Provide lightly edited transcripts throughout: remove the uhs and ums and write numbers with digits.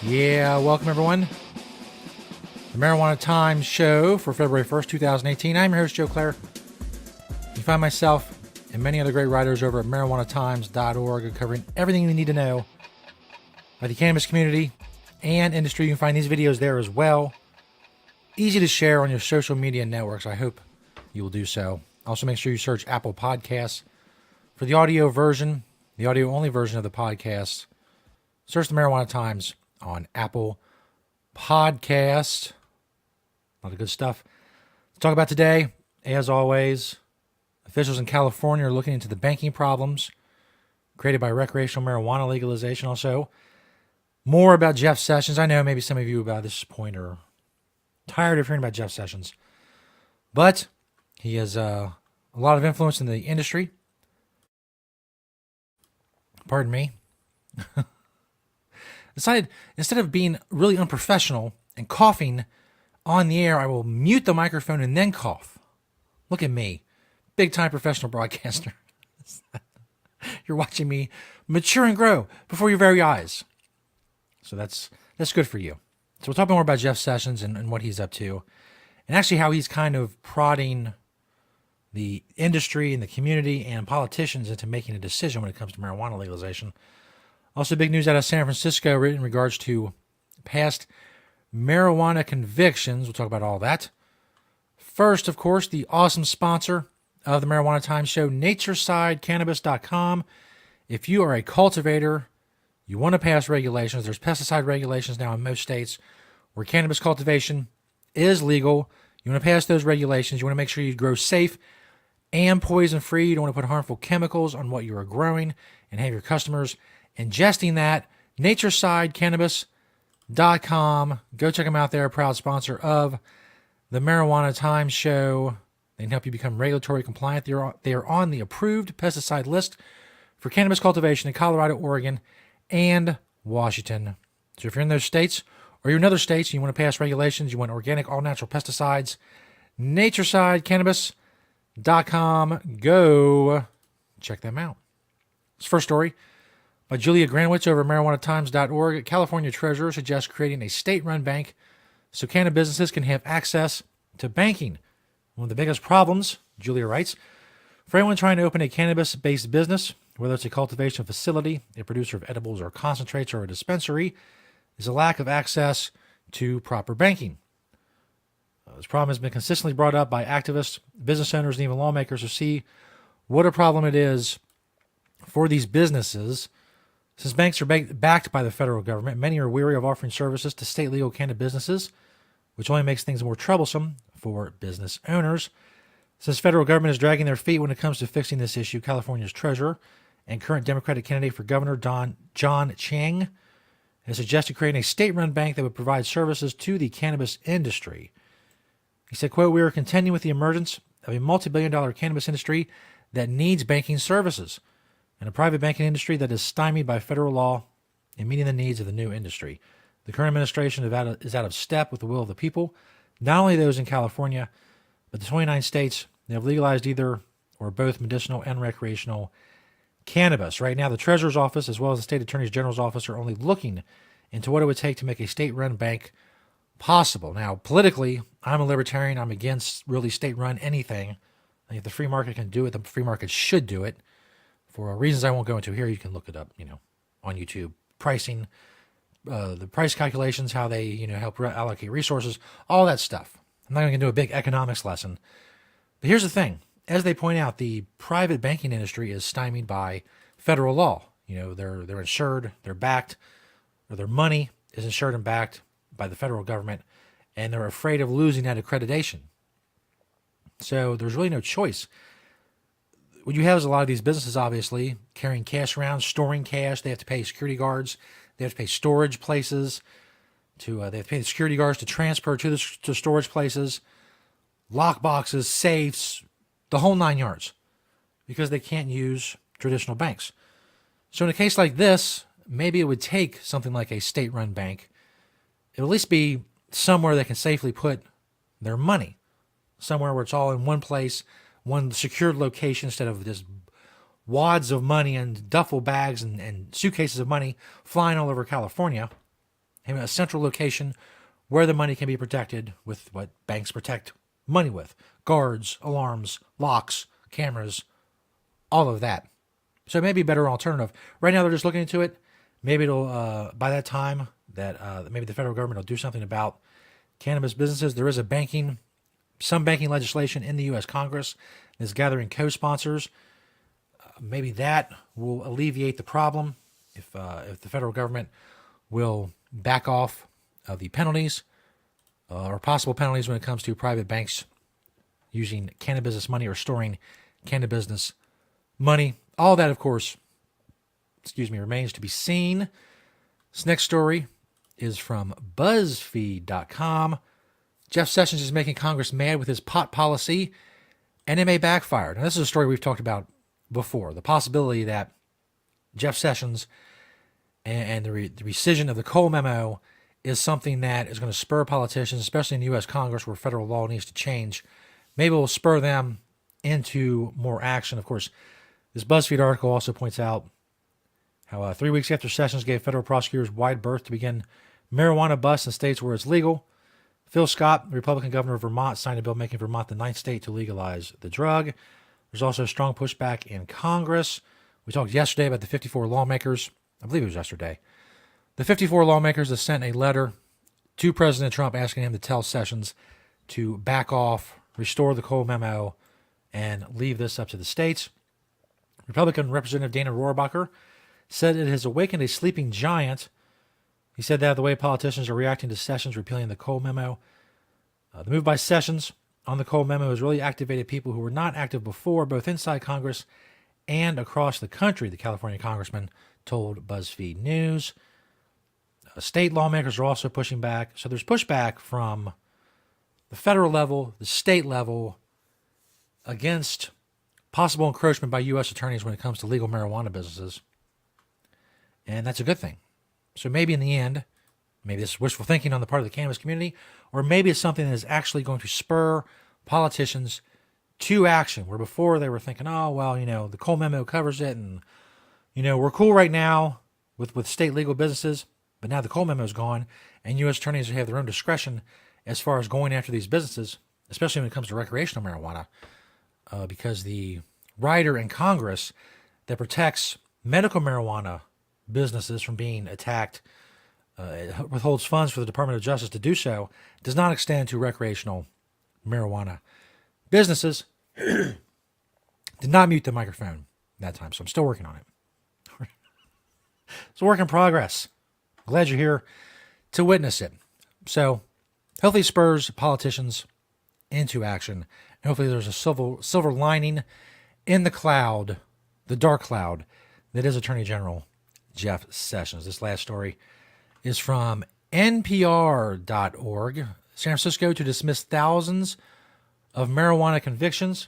Yeah, welcome everyone. The Marijuana Times show for February 1st, 2018. I'm your host, Joe Klare. You can find myself and many other great writers over at marijuanatimes.org covering everything you need to know about the cannabis community and industry. You can find these videos there as well. Easy to share on your social media networks. I hope you will do so. Also, make sure you search Apple Podcasts for the audio version, the audio-only version of the podcast. Search the Marijuana Times on Apple Podcast. A lot of good stuff to talk about today. As always, officials in California are looking into the banking problems created by recreational marijuana legalization. Also, more about Jeff Sessions. I know maybe some of you about this point are tired of hearing about Jeff Sessions, but he has a lot of influence in the industry. Pardon me. Decided instead of being really unprofessional and coughing on the air, I will mute the microphone and then cough. Look at me, big time professional broadcaster. You're watching me mature and grow before your very eyes. So that's good for you. So we'll talk more about Jeff Sessions and what he's up to, and actually how he's kind of prodding the industry and the community and politicians into making a decision when it comes to marijuana legalization. Also, big news out of San Francisco in regards to past marijuana convictions. We'll talk about all that. First, of course, the awesome sponsor of the Marijuana Times show, NatureSideCannabis.com. If you are a cultivator, you want to pass regulations. There's pesticide regulations now in most states where cannabis cultivation is legal. You want to pass those regulations. You want to make sure you grow safe and poison-free. You don't want to put harmful chemicals on what you are growing and have your customers ingesting that. NatureSideCannabis.com. Go check them out. They're a proud sponsor of the Marijuana Times show. They can help you become regulatory compliant. They are on the approved pesticide list for cannabis cultivation in Colorado, Oregon, and Washington. So if you're in those states or you're in other states and you want to pass regulations, you want organic, all-natural pesticides, NatureSideCannabis.com. Go check them out. This first story by Julia Granowitz over at marijuanatimes.org. California Treasurer suggests creating a state-run bank so cannabis businesses can have access to banking. One of the biggest problems, Julia writes, for anyone trying to open a cannabis-based business, whether it's a cultivation facility, a producer of edibles or concentrates, or a dispensary, is a lack of access to proper banking. This problem has been consistently brought up by activists, business owners, and even lawmakers who see what a problem it is for these businesses. Since banks are backed by the federal government, many are weary of offering services to state legal cannabis businesses, which only makes things more troublesome for business owners. Since federal government is dragging their feet when it comes to fixing this issue, California's treasurer and current Democratic candidate for governor, John Chiang, has suggested creating a state-run bank that would provide services to the cannabis industry. He said, quote, "We are contending with the emergence of a multi-billion-dollar cannabis industry that needs banking services, and a private banking industry that is stymied by federal law in meeting the needs of the new industry. The current administration is out of step with the will of the people, not only those in California, but the 29 states that have legalized either or both medicinal and recreational cannabis. Right now, the Treasurer's Office, as well as the State Attorney General's Office, are only looking into what it would take to make a state-run bank possible." Now, politically, I'm a libertarian. I'm against really state-run anything. I think if the free market can do it, the free market should do it. For reasons I won't go into here, you can look it up, on YouTube. Pricing, the price calculations, how they, help allocate resources, all that stuff. I'm not going to do a big economics lesson. But here's the thing. As they point out, the private banking industry is stymied by federal law. They're insured, they're backed, or their money is insured and backed by the federal government, and they're afraid of losing that accreditation. So there's really no choice. What you have is a lot of these businesses, obviously, carrying cash around, storing cash. They have to pay security guards. They have to pay storage places. They have to pay the security guards to transfer to storage places, lock boxes, safes, the whole 9 yards, because they can't use traditional banks. So in a case like this, maybe it would take something like a state-run bank. It would at least be somewhere they can safely put their money, somewhere where it's all in one place, one secured location, instead of just wads of money and duffel bags and suitcases of money flying all over California. having a central location where the money can be protected with what banks protect money with: guards, alarms, locks, cameras, all of that. So it may be a better alternative. Right now, they're just looking into it. Maybe it'll, by that time, that maybe the federal government will do something about cannabis businesses. There is some banking legislation in the U.S. Congress that is gathering co-sponsors. Maybe that will alleviate the problem if the federal government will back off of the penalties or possible penalties when it comes to private banks using cannabis money or storing cannabis money. All that, of course, remains to be seen. This next story is from BuzzFeed.com. Jeff Sessions is making Congress mad with his pot policy, and it may backfire. Now, this is a story we've talked about before. The possibility that Jeff Sessions and the rescission of the Cole memo is something that is going to spur politicians, especially in the U.S. Congress where federal law needs to change. Maybe it will spur them into more action. Of course, this BuzzFeed article also points out how 3 weeks after Sessions gave federal prosecutors wide berth to begin marijuana busts in states where it's legal, Phil Scott, the Republican governor of Vermont, signed a bill making Vermont the 9th state to legalize the drug. There's also strong pushback in Congress. We talked yesterday about the 54 lawmakers. I believe it was yesterday. The 54 lawmakers have sent a letter to President Trump asking him to tell Sessions to back off, restore the Cole memo, and leave this up to the states. Republican Representative Dana Rohrabacher said it has awakened a sleeping giant. He said that the way politicians are reacting to Sessions repealing the Cole memo. The move by Sessions on the Cole memo has really activated people who were not active before, both inside Congress and across the country, the California congressman told BuzzFeed News. State lawmakers are also pushing back. So there's pushback from the federal level, the state level, against possible encroachment by U.S. attorneys when it comes to legal marijuana businesses. And that's a good thing. So maybe in the end, maybe this is wishful thinking on the part of the cannabis community, or maybe it's something that is actually going to spur politicians to action, where before they were thinking, oh, well, the Cole memo covers it, and, we're cool right now with state legal businesses, but now the Cole memo is gone, and U.S. attorneys have their own discretion as far as going after these businesses, especially when it comes to recreational marijuana, because the rider in Congress that protects medical marijuana businesses from being attacked, withholds funds for the Department of Justice to do so, does not extend to recreational marijuana businesses. Did not mute the microphone that time, so I'm still working on it. It's a work in progress. Glad you're here to witness it. So hopefully spurs politicians into action. And hopefully there's a silver lining in the cloud, the dark cloud, that is Attorney General Jeff Sessions. This last story is from NPR.org. San Francisco to dismiss thousands of marijuana convictions.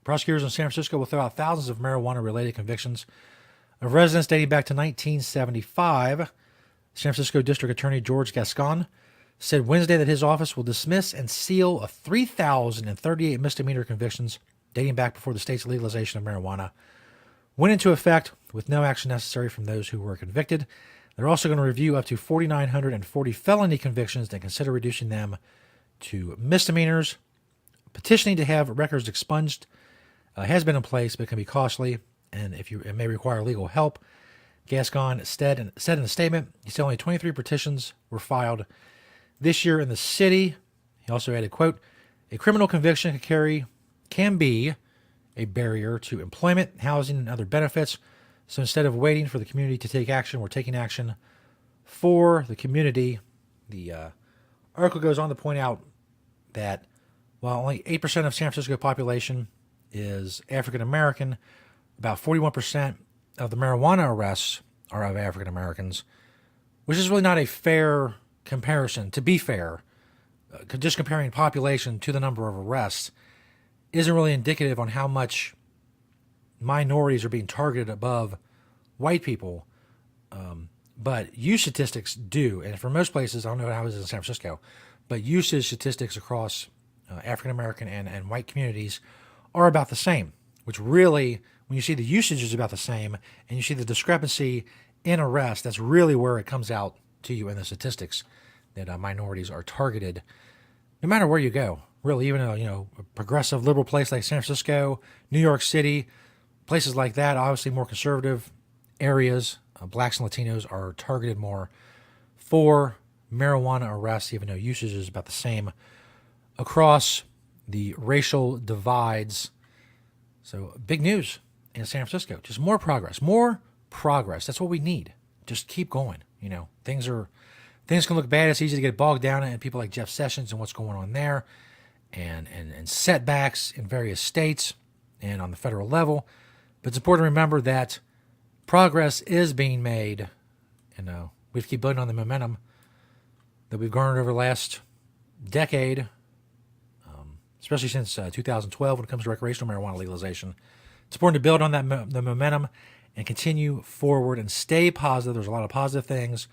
Prosecutors in San Francisco will throw out thousands of marijuana-related convictions of residents dating back to 1975. San Francisco District Attorney George Gascon said Wednesday that his office will dismiss and seal of 3,038 misdemeanor convictions dating back before the state's legalization of marijuana went into effect, with no action necessary from those who were convicted. They're also going to review up to 4,940 felony convictions and consider reducing them to misdemeanors. Petitioning to have records expunged has been in place, but can be costly, and it may require legal help. Gascon said in a statement, he said only 23 petitions were filed this year in the city. He also added, quote, a criminal conviction can be a barrier to employment, housing, and other benefits. So instead of waiting for the community to take action, we're taking action for the community. The article goes on to point out that while only 8% of San Francisco population is African American, about 41% of the marijuana arrests are of African Americans, which is really not a fair comparison. To be fair, just comparing population to the number of arrests isn't really indicative on how much minorities are being targeted above white people. But use statistics do. And for most places, I don't know how it is in San Francisco, but usage statistics across African-American and white communities are about the same, which really, when you see the usage is about the same and you see the discrepancy in arrest, that's really where it comes out to you in the statistics that minorities are targeted no matter where you go. Really, even a progressive liberal place like San Francisco, New York City, places like that, obviously more conservative areas, blacks and Latinos are targeted more for marijuana arrests, even though usage is about the same across the racial divides. So big news in San Francisco. Just more progress. That's what we need. Just keep going. Things can look bad. It's easy to get bogged down in people like Jeff Sessions and what's going on there, and setbacks in various states and on the federal level. But it's important to remember that progress is being made, and we have to keep building on the momentum that we've garnered over the last decade, especially since 2012 when it comes to recreational marijuana legalization. It's important to build on the momentum and continue forward and stay positive. There's a lot of positive things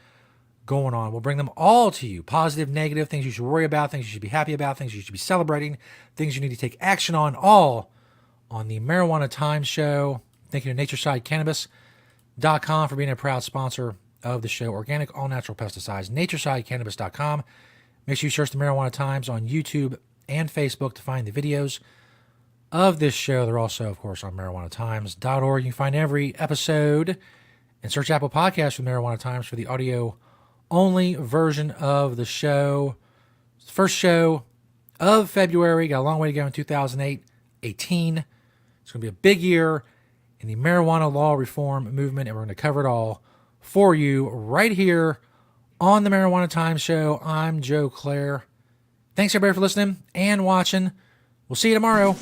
going on. We'll bring them all to you. Positive, negative, things you should worry about, things you should be happy about, things you should be celebrating, things you need to take action on, all on the Marijuana Times Show. Thank you to Naturesidecannabis.com for being a proud sponsor of the show. Organic, all-natural pesticides. Naturesidecannabis.com. Make sure you search the Marijuana Times on YouTube and Facebook to find the videos of this show. They're also, of course, on marijuanatimes.org. You can find every episode and search Apple Podcasts for Marijuana Times for the audio-only version of the show. It's the first show of February. Got a long way to go in 2018. It's going to be a big year in the marijuana law reform movement, and we're going to cover it all for you right here on the Marijuana Times Show. I'm Joe Klare. Thanks, everybody, for listening and watching. We'll see you tomorrow.